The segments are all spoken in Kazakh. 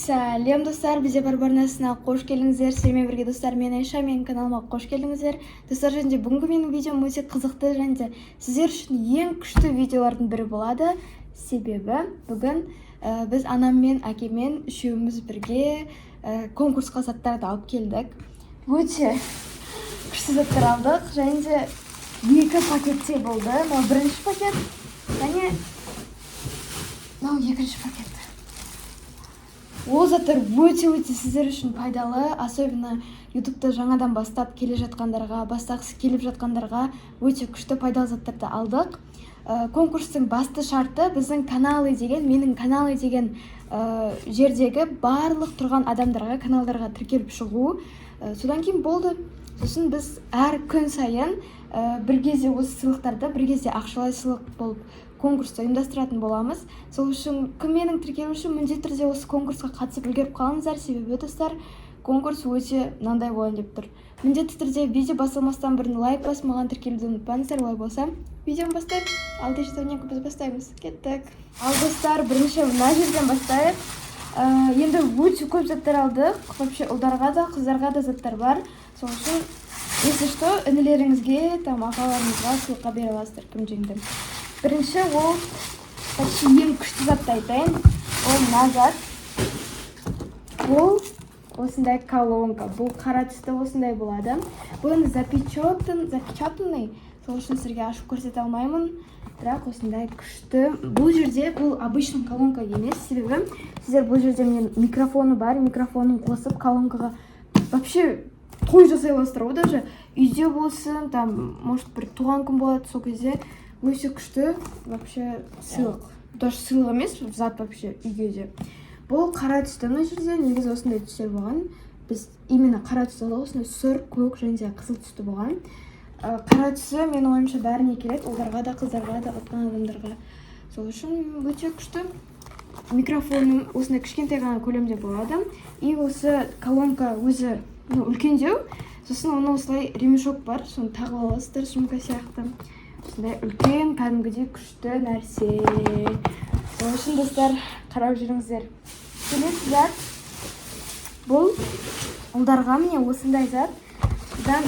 Сәлем достар, бізде бар-барнасына қош келдіңіздер. Сіздермен бірге достар, мен Айша, менің каналыма қош келдіңіздер. Достар, және бүгінгі менің видеом өте қызықты және сіздер үшін ең күшті видеолардың бірі болады. Себебі бүгін біз анаммен, әкемен үшеуміз бірге конкурсқа заттарды алып келдік. Өте күшті заттар алдық және екі пакетте болды. Мынау бірінші пакет және мынау екінші пакет. Ол заттар өте сіздер үшін пайдалы, особенно ютубта жаңадан бастап келе жатқандарға, бастағысы келіп жатқандарға өте күшті пайдалы заттарды алдық. Конкурстың басты шарты біздің каналы деген, менің каналы деген жердегі барлық тұрған адамдарға, каналдарға тіркеліп шығу. Содан кейін болды. Сосын біз әр күн сайын бір кезде осы сыйлықтарды, бір кезде ақшалай сыйлық болып конкурсты ұйымдастыратын боламыз. Сол үшін менің тіркелуші міндетті түрде осы конкурсқа қатысып үлгеріп қалыңыздар, себебі достар, конкурс өте мынандай болайын деп тұр. Міндетті түрде видео басылмастан бұрын лайк басып, маған тіркелуді ұмытпаңыздар. Олай болса, видеоны бастайық. Ал дежурненько біз бастаймыз. Кеттік. Ал достар, бірінші мына жерден бастайық. Енді өте көп заттар алдық. Вообще ұлдарға да, қыздарға да заттар бар. Сол үшін, если что, інілеріңізге, ағаларыңызға сыйлыққа бере аласыздар, кім жеңді. Бірінші ол почти ең күшті затты айтайын. Ол мына зат. Ол осындай колонка. Бұл қара түсті осындай болады. Бұл енді запечатанный. Сол үшін сіздерге ашып көрсете алмаймын. Бірақ осындай күшті. Бұл жерде бұл обычный колонка емес. Себебі сіздер бұл жерде микрофоны бар. Микрофонын қосып колонкаға вообще той жасай аласыздар. О даже үйде болсын, там может бір туған күн болады, сол кезде өте күшті вообще сыйлық. Даже сыйлық емес, зат вообще үйге де. Бұл қара түсті мына жерде, негізі осындай түстер болған. Біз именно қара түсті алдық, осындай сұр, көк және қызыл түсті болған. Қара түсі мен ойымша бәріне келеді, ұлдарға да, қыздарға да, отқан адамдарға. Сол үшін өте күшті. Микрофоным осындай кішкентай ғана көлемде болады. И осы колонка өзі үлкендеу. Сосын оны осылай ремешок бар, соны тағып аласыздар, сумка сияқты. Осындай үлкен, кәдімгідей күшті нәрсе. Сол үшін достар, қарап жүріңіздер. Келесі зат. Бұл ұлдарға міне осындай зат. Бұдан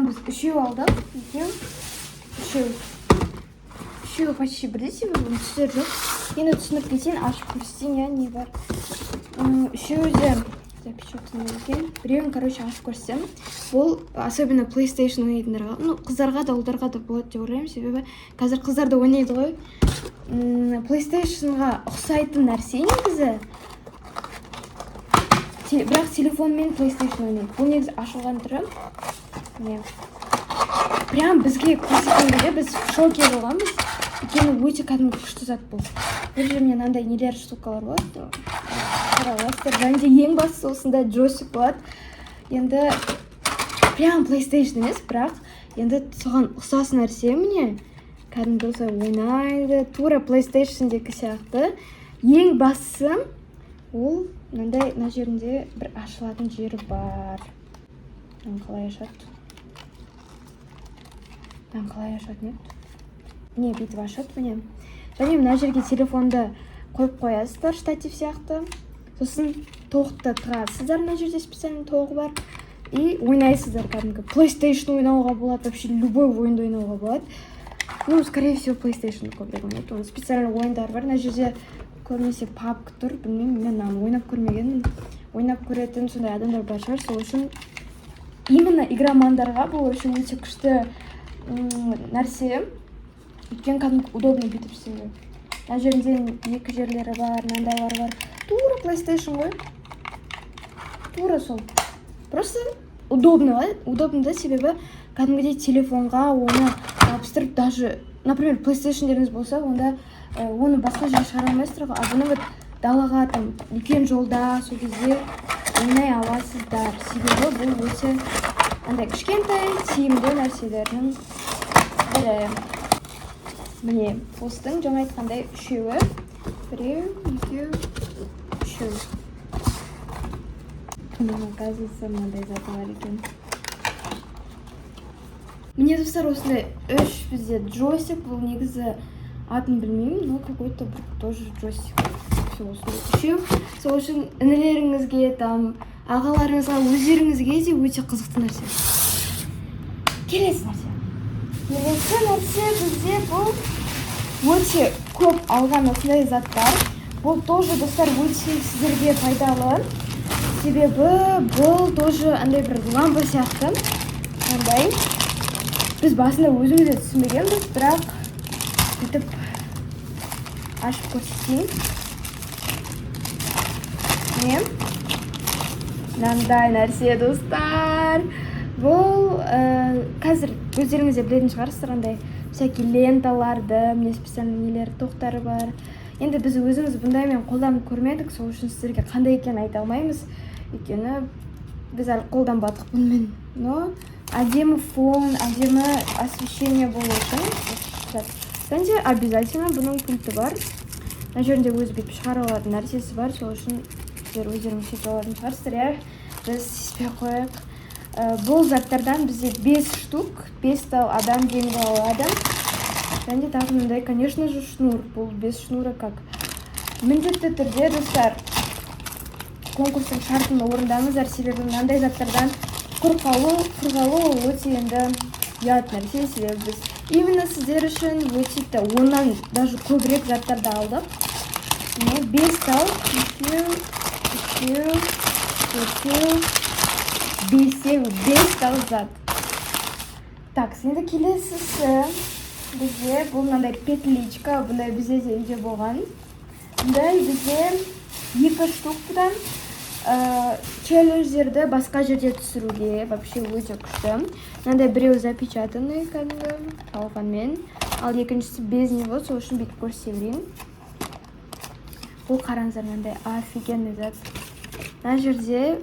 біз үшеу алдық. Үшеу почти бірдей, себебі түстер жоқ. Енді түсініп кетейін, ашып көрсетейін, не бар. Үшеуі де запечатанный екен. Біреуін, ашып көрсетем. Бұл особенно PlayStation ойнайтындарға, қыздарға да, ұлдарға да болады деп ойлаймын, себебі қазір қыздар да ойнайды ғой. PlayStation-ға ұқсайтын нәрсе негізі. Бірақ телефонмен PlayStation ойнайды. Бұл негізі ашылған түрі. Прям бізге көрсеткенде біз шоке болғанбыз. Өйткені өте кәдімгі күшті зат бұл. Бір жермен мынандай нелер штукалар болады. Және ең бастысы осындай джойстик болады. Енді прям PlayStation емес, бірақ енді соған ұқсас нәрсе міне. Кәдімгі осылай ойнайды. Тура PlayStation-дегі сияқты. Ең бастысы ол мынандай мына жерінде бір ашылатын жері бар. Қалай ашады? Не, бүйтіп ашады міне. Және мына жерге телефонды қойып қоясыздар, штатив сияқты. Сосын тоқты тұрасыздар, мына жерде специальный тоғы бар. И ойнайсыздар кәдімгі. PlayStation ойнауға болады, вообще любой ойынды ойнауға болады. Скорее всего, PlayStation көбірек ойнайды. Оның специальный ойындар бар. Мына жерде көбінесе PUBG тұр, білмеймін, мен мынаны ойнап көрмегенмін. Ойнап көретін сондай адамдар бар шығар. Сол үшін именно игромандарға бұл үшін өте күшті нәрсе. Өйткені кәдімгі удобно бүйтіп істеуге. Мына жерінде екі жерлері бар, мынандайлар бар. Тура PlayStation ғой. Тура сол. Просто удобно да, себебі кәдімгідей телефонға оны жабыстырып, даже, например, PlayStation-деріңіз болса, онда оны басқа жерге шығара алмайсыздар ғой. А бұны далаға үлкен жолда, сол кезде ойнай аласыздар. Себебі бұл өте кішкентай тиімді нәрселердің бірі. Міне, осының жаңа айтқандай үшеуі. Біреу, екеу, үшеу. Оказывается, мынандай заты бар екен. Міне достар, осындай үш бізде джойстик. Бұл негізі атын білмеймін, но какой-то тоже джойстик. немесе осындай үшеу. Сол үшін інілеріңізге, ағаларыңызға, өздеріңізге де өте қызықты нәрсе. Келесі нәрсе бізде бұл өте көп алған осындай заттар. Бұл тоже достар өте сіздерге пайдалы. Себебі бұл тоже андай бір лампа сияқты. Андай. Біз басында өзіміз де түсінбегенбіз, бірақ бүйтіп ашып көрсетейін. Мынандай нәрсе достар. Бұл қазір өздеріңіз де білетін шығарсыздар, андай всякие ленталарды, специальный нелер, тоқтары бар. Енді біз өзіміз бұндаймен қолданып көрмедік, сол үшін сіздерге қандай екенін айта алмаймыз. Өйткені біз әлі қолданбадық бұнымен. Но әдемі фон, әдемі освещение болу үшін бәнде обязательно бұның пульті бар. Мына жерінде өзі бүйтіп шығара алатын нәрсесі бар, сол үшін сіздер өздеріңіз шеше алатын шығарсыздар. Біз сеспей қояйық. Бұл заттардан бізде 5 штук, 5 тал адам жеңіп алады. Бәнде тағы мындай, конечно же, шнур. Бұл 5 шнура как? Міндетті түрде, достар, конкурстың шартын орындаңыздар, себебі мынандай заттардан құр қалу өте енді ұят нәрсе, себебі біз именно сіздер үшін өте оннан даже көбірек заттарды алдық. 5 тал, 5 тал зат. Так, енді келесісі бізде бұл мынандай петличка, бұндай бізде де үйде болған. Бұндай бізде 2 штук бұдан челлендждерді басқа жерде түсіруге вообще өте күшті. Мынандай біреу запечатанный кәдімгі алғанмен, ал екіншісі без него, сол үшін бүйтіп көрсетейін. Бұл қараңыздар, мынандай офигенный зат. Мына жерде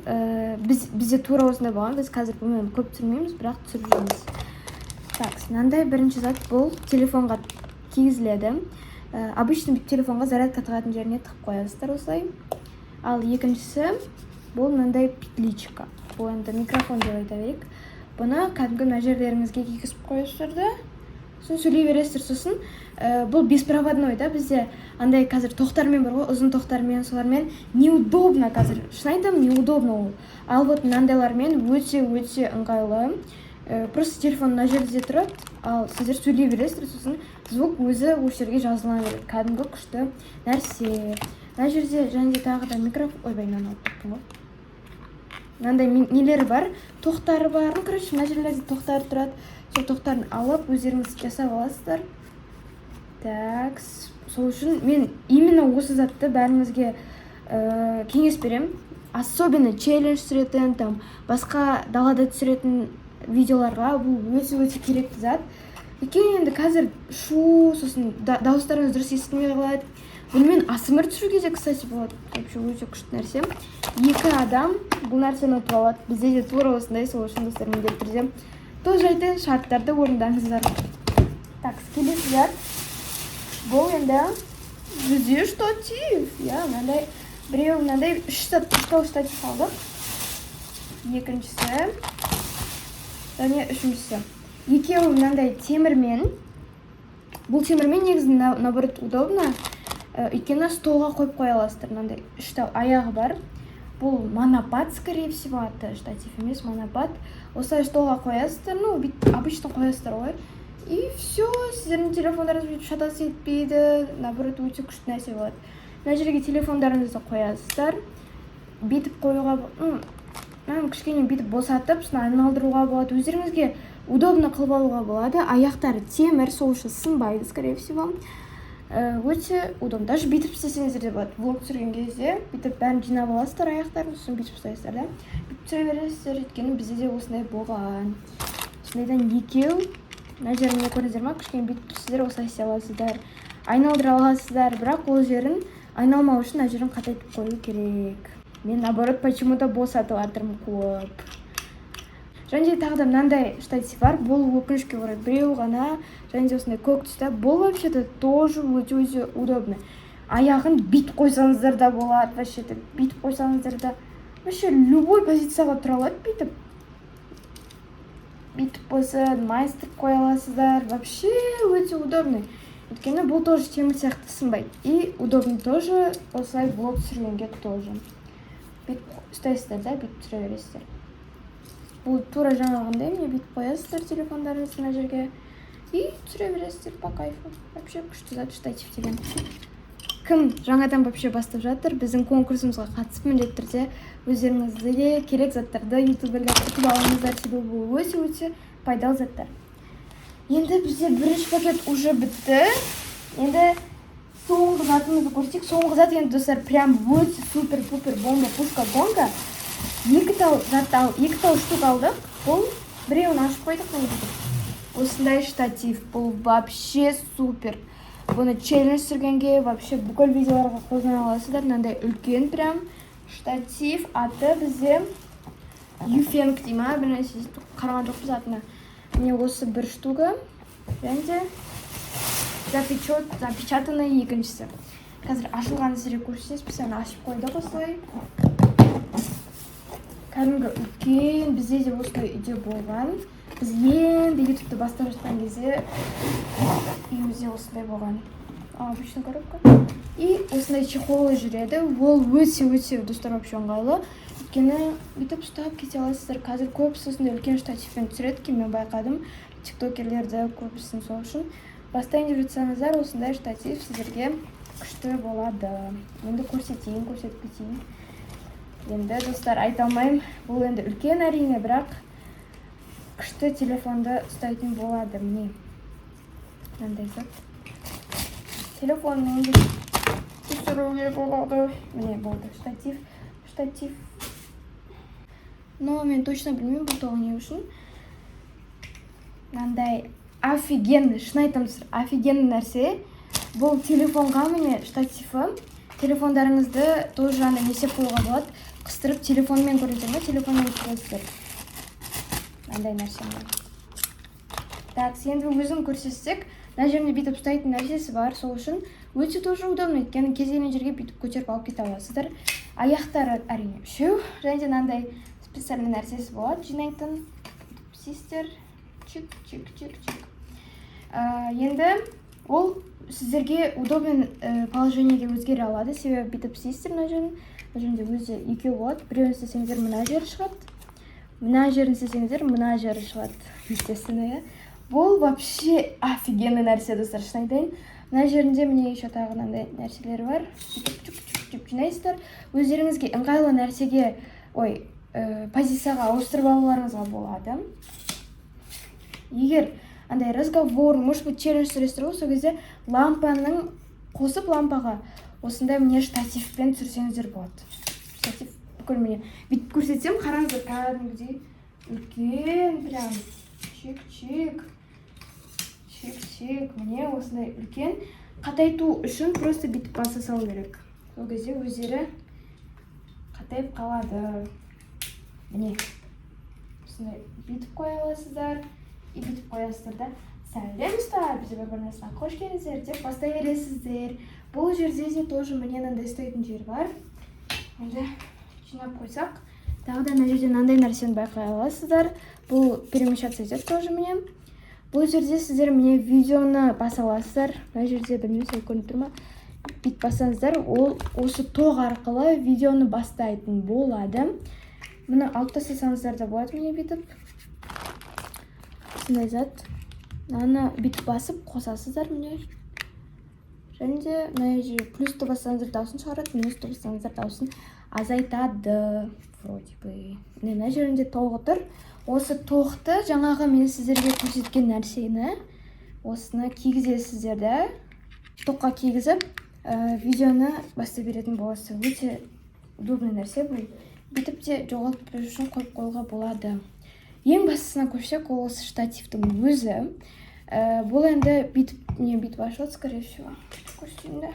бізде тура осындай болған, біз қазір бұнымен көп түсірмейміз, бірақ түсіріп жүрміз. Так, мынандай бірінші зат бұл телефонға кигізіледі. Обычно телефонға зарядка тығатын жеріне тығып қоясыздар осылай. Ал екіншісі бұл мынандай петличка. Бұл енді микрофон деп айта берейік. Бұны кәдімгі мына жерлеріңізге кигізіп қойасыздар да, сосын сөйлей бересіздер. Сосын бұл беспроводной да, бізде андай қазір тоқтармен бар ғой, ұзын тоқтармен, солармен неудобно қазір. Шын айтамын, неудобно ол. Ал вот мынандайлармен өте ыңғайлы. Просто телефон мына жерде тұрады, ал сіздер сөйлей бересіздер, сосын звук өзі осы жерге жазылған береді. Кәдімгі күшті нәрсе. Мына жерде және тағы да микрофон, ойбайынан алып кеттім ғой. Мынандай нелері бар, тоқтары бар. Короче, мына жерлерде тоқтары тұрады. Сол тоқтарын алып өздеріңіз жасап аласыздар. Так, сол үшін мен именно осы затты бәріңізге кеңес берем. Особенно челлендж түсіретін, басқа далада түсіретін видеоларға бұл өте керекті зат. Өйткені енді қазір шу, сосын дауыстарыңыз дұрыс естілмей қалады. Бұнымен ASMR түсіруге де, кстати, болады. Вообще өте күшті нәрсе. 2 адам бұл нәрсені ұтып алады. Бізде де тура осындай, сол үшін достар міндетті түрде тоже айтайын, шарттарды орындаңыздар. Так, келесі зат. Бұл енді бізде штатив. Мынандай біреу мынандай 3 штатив алдық. Екіншісі және үшіншісі. Екеуі мынандай темірмен. Бұл темірмен негізі наоборот удобно. Өйткені столға қойып қоя аласыздар. Мынандай 3 аяғы бар. Бұл монопод, скорее всего, атты штатив емес, монопод. Осылай столға қоясыздар, обычно қоясыздар ғой. И все, сіздердің телефондарыңыз бүйтіп шатас етпейді. Наоборот, өте күшті нәрсе болады. Мына жерге телефондарыңызды қоясыздар. Бүйтіп қоюға, кішкене бүйтіп босатып, айналдыруға болады. Өздеріңізге удобно қылып алуға болады. Аяқтары темір, сол үшін сынбайды, скорее всего. Өте удобно. Даже бүйтіп істесеңіздер де болады. Влог түсірген кезде бүйтіп бәрін жинап аласыздар аяқтарын, сосын бүйтіп ұстайсыздар да. Бүйтіп түсіре бересіздер, өйткені бізде де осындай болған. Осындайдан екеу. Мына жеріне көрдіңіздер ма? Кішкене бүйтіп сіздер осылай істей аласыздар. Айналдыра аласыздар, бірақ ол жерін айналмау үшін мына жерін қатайтып қою керек. Мен наоборот почему-то босатып жатырмын көп. Және тағы да мынандай штатив бар. Бұл өкінішке орай біреу ғана, және осындай көк түсті. Бұл вообще-то тоже өте удобно. Аяғын бүйтіп қойсаңыздар да болады, вообще-то бүйтіп қойсаңыздар да. Вообще любой позицияға тұра алады бүйтіп. Бүйтіп болсын, майыстырып қоя аласыздар. Вообще өте удобно. өйткені бұл тоже темір сияқты сынбайды. И удобно тоже осылай блог түсіргенге тоже. Бүйтіп ұстайсыздар да, бүйтіп түсіре бересіздер. Бұл тура жаңағындай, міне бүйтіп қоясыздар телефондарыңызды мына жерге и түсіре бересіздер по кайфу. Вообще күшті зат штатив деген. Кім жаңадан вообще бастап жатыр, біздің конкурсымызға қатысып міндетті түрде өздеріңізге керек заттарды ютуберлер ұтып алыңыздар, себебі бұл өте пайдалы заттар. Енді бізде бірінші пакет уже бітті. Енді соңғы затымызды көрсек. Соңғы зат енді достар прям өте супер-пупер бомба, пушка, гонка. Екі тал штук алдық. Бұл біреуін ашып қойдық. Осындай штатив. Бұл вообще супер. Бұны челлендж түсіргенге вообще бүкіл видеоларға қолдана аласыздар. Мынандай үлкен прям штатив. Аты бізде Юфенг дей ма, бір нәрсе қараған жоқпыз атына. Міне осы бір штука. Және запечатанный екіншісі. Қазір ашылғанын сіздерге көрсетесіз. Біз оны ашып қойдық осылай. Кәдімгі үлкен, бізде де осылай үйде болған. Біз енді ютубты бастап жатқан кезде үйімізде осылай болған. Обычный коробка. И осындай чехолы жүреді. Ол өте достар вообще ыңғайлы. Өйткені бүйтіп ұстап кете аласыздар. Қазір көбісі осындай үлкен штативпен түсіреді екен, мен байқадым. Тиктокерлерді көбісін сол үшін. Бастайын деп жатсаңыздар, осындай штатив сіздерге күшті болады. Енді көрсетейін. Енді достар айта алмаймын. Бұл енді үлкен әрине, бірақ күшті телефонды ұстайтын болады. Міне. Мынандай зат. Телефонмен түсіруге болады. Міне болды штатив. Но мен точно білмеймін бұл тоғы не үшін. Мынандай офигенный, шын айтамын, офигенный нәрсе. Бұл телефонға міне штативі. Телефондарыңызды тоже жаңа несеп қоюға болады. Қыстырып телефонмен көресіздер ме? Телефонмен көресіздер. Мынандай нәрсе. Так, енді өзің көрсетсек, мына жерінде бүйтіп ұстайтын нәрсесі бар, сол үшін өте тоже удобно. Өйткені кез келген жерге бүйтіп көтеріп алып кете аласыздар. Аяқтары әрине үшеу, және де мынандай специальный нәрсесі болады. Жинайтын систер чик. Енді ол сіздерге удобен положениеге өзгере алады. Себебі бүйтіп систер мына жерінде өзі екеу болады. Біреуін істесеңіздер мына жері шығады. Мына жерін істесеңіздер мына жері шығады. Естественно, бұл вообще офигенный нәрсе, достар, шын айтайын. Мына жерінде міне еще тағы мынандай нәрселер бар. Бүйтіп жинайсыздар. Өздеріңізге ыңғайлы нәрсеге, позицияға ауыстырып алуларыңызға болады. Егер андай разговор, может быть, челлендж түсіресіздер, сол кезде лампаның қосып лампаға осындай міне штативпен түсірсеңіздер болады. Штатив бүкіл міне бүйтіп көрсетсем, қараңыздар, кәдімгідей үлкен прям чик, міне осындай үлкен. Қатайту үшін просто бүйтіп баса салу керек. Сол кезде өздері қатайып қалады. Міне осындай бүйтіп қоя аласыздар. И бүйтіп қоясыздар да, сәлем бізде бір-бірінесіне қош келдіңіздер деп бастай бересіздер. Бұл жерде де тоже міне мынандай ұстайтын жер бар. Енді жинап қойсақ, тағы да мына жерде мынандай нәрсені байқай аласыздар. Бұл перемещаться етеді тоже міне. Бұл жерде сіздер міне видеоны баса аласыздар. Мына жерде білмеймін, көрініп тұр ма? Бүйтіп бассаңыздар, ол осы тоқ арқылы видеоны бастайтын болады. Мұны алып тастасаңыздар да болады міне бүйтіп. Осындай зат. Мынаны бүйтіп басып қосасыздар міне. Және де мына жерде плюсты бассаңыздар дауысын шығарады, минусты бассаңыздар дауысын азайтады. Вроде бы. Мына жерінде тоғы тұр. Осы тоқты жаңағы мен сіздерге көрсеткен нәрсені осыны кигізесіздер де. Тоққа кигізіп, видеоны бастай беретін боласыз. Өте удобный нәрсе бұл. Бүйтіп те жоғалтпау үшін қойып қоюға болады. Ең бастысына көшсек, ол осы штативтің өзі. Бұл енді бүйтіп ашылады, скорее всего. Көрсетейін да.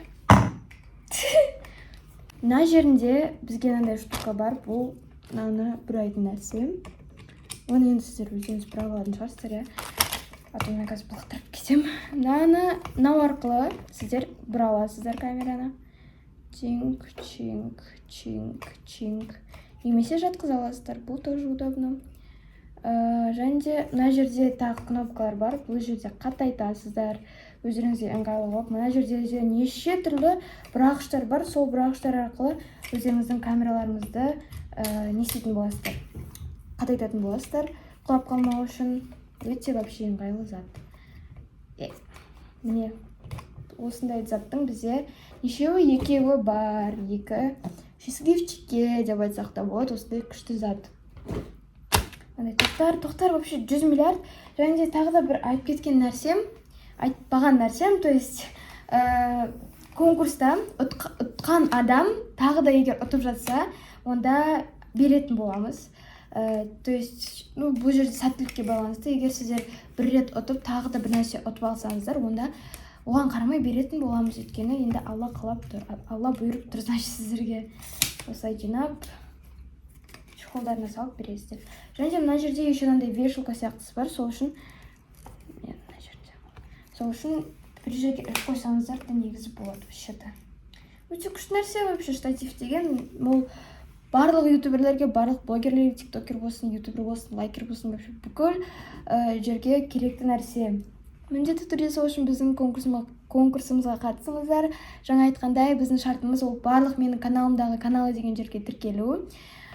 Мына жерінде бізге мынандай штука бар. Бұл мынаны бұрайтын нәрсе. Оны енді сіздер өздеріңіз бұра алатын шығарсыздар, иә. А то мен қазір бұлақтырып кетем. Мынау арқылы сіздер бұра аласыздар камераны. Чинг. Немесе жатқыза аласыздар. Бұл тоже удобно. Және де мына жерде тағы кнопкалар бар. Бұл жерде қатайтасыздар. өздеріңізге ыңғайлы болып. Мына жерде неше түрлі бұрағыштар бар. Сол бұрағыштар арқылы өздеріңіздің камераларыңызды не істейтін боласыздар, қатайтатын боласыздар, құлап қалмау үшін. Өте вообще ыңғайлы зат. Міне осындай заттың бізде нешеуі, екеуі бар. Екі счастливчикке деп айтсақ та болады. Осындай күшті зат. Тоқтар вообще 100 миллиард. Және де тағы да бір айтып кеткен нәрсем, айтпаған нәрсем, то есть конкурста ұтқан адам тағы да егер ұтып жатса, онда беретін боламыз. То есть бұл жерде сәттілікке байланысты. Егер сіздер бір рет ұтып, тағы да бір нәрсе ұтып алсаңыздар, онда оған қарамай беретін боламыз. Өйткені енді Алла қалап тұр, Алла бұйырып тұр, значит сіздерге. Осылай жинап қолдарына салып бересіздер. Және де мына жерде еще мынандай вешалка сияқтысы бар. Сол үшін бір жерге іліп қойсаңыздар да негізі болады. Өте күшті нәрсе вообще штатив деген. Ол барлық ютуберлерге, барлық блогерлерге, тиктокер болсын, ютубер болсын, лайкер болсын, вообще бүкіл жерге керекті нәрсе. Міндетті түрде сол үшін біздің конкурсымызға қатысыңыздар. Жаңа айтқандай, біздің шартымыз ол барлық менің каналымдағы каналы деген жерге тіркелу.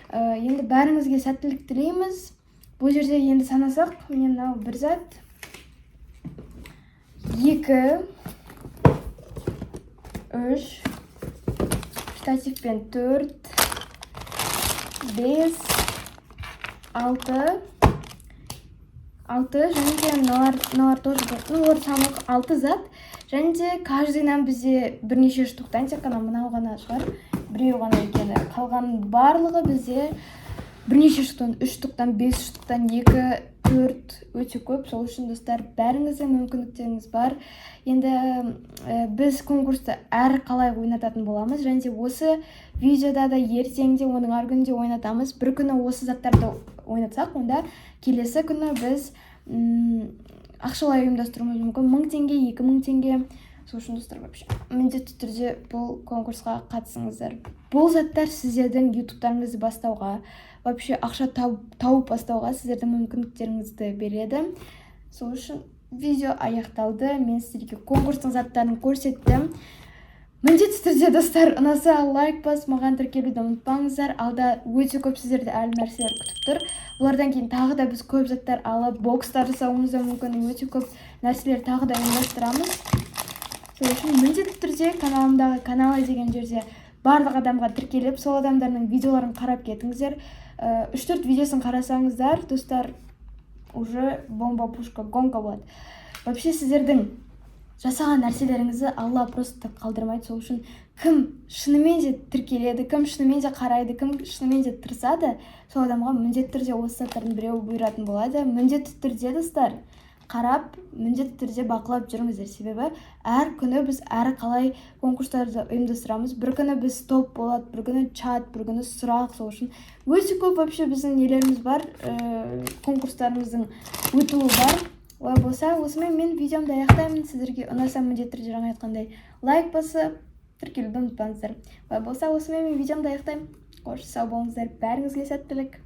Енді бәріңізге сәттілік тілейміз. Бұл жерде енді санасақ, міне мынау бір зат, 2, 3, штативпен 4, 5, 6, және де мыналар тоже олар самық 6 зат. Және де каждыйынан бізде бірнеше штуктан, тек қана мынау ғана шығар, біреу ғана екені. Қалған барлығы бізде бірнеше штуктан, 3 штуктан, 5 штуктан, 2, 4 өте көп. Сол үшін достар, бәріңіздің мүмкіндіктеріңіз бар. Енді біз конкурсты әр қалай ойнататын боламыз. Және де осы видеода да ертеңде, оның ар күнде ойнатамыз. Бір күні осы заттарды ойнатсақ, онда келесі күні біз ақшалай ұйымдастыруымыз мүмкін. 1000 теңге, 2000 теңге. Сол үшін достар, міндетті түрде бұл конкурсқа қатысыңыздар. Бұл заттар сіздердің ютубтарыңызды бастауға, вообще ақша тауып бастауға сіздердің мүмкіндіктеріңізді береді. Сол үшін видео аяқталды. Мен сіздерге конкурстың заттарын көрсеттім. Міндетті түрде достар, ұнаса лайк бас, маған тіркелуді ұмытпаңыздар. Алда өте көп сіздерді әлі нәрселер күтіп тұр. Олардан кейін тағы да біз көп заттар алып, бокстар жасауымыз да мүмкін. Өте көп нәрселер тағы да ұйымдастырамыз. Сол үшін міндетті түрде каналымдағы каналы деген жерде барлық адамға тіркеліп, сол адамдардың видеоларын қарап кетіңіздер. 3-4 видеосын қарасаңыздар, достар, уже бомба, пушка, гонка болады. Вообще сіздердің жасаған нәрселеріңізді Алла просто қалдырмайды. Сол үшін кім шынымен де тіркеледі, кім шынымен де қарайды, кім шынымен де тырысады, сол адамға міндетті түрде осы заттардың біреуі бұйыратын болады. Міндетті түрде достар, қарап, міндетті түрде бақылап жүріңіздер. Себебі әр күні біз әрі қалай конкурстарды ұйымдастырамыз. Бір күні біз топ болады, бір күні чат, бір күні сұрақ. Сол үшін өте көп вообще біздің нелеріміз бар, конкурстарымыздың өтуі бар. Олай болса, осымен мен видеомды аяқтаймын. Сіздерге ұнаса міндетті түрде жаңа айтқандай лайк басып, тіркелуді ұмытпаңыздар. Олай болса, осымен мен видеомды аяқтаймын. Қош сау болыңыздар, бәріңізге сәттілік.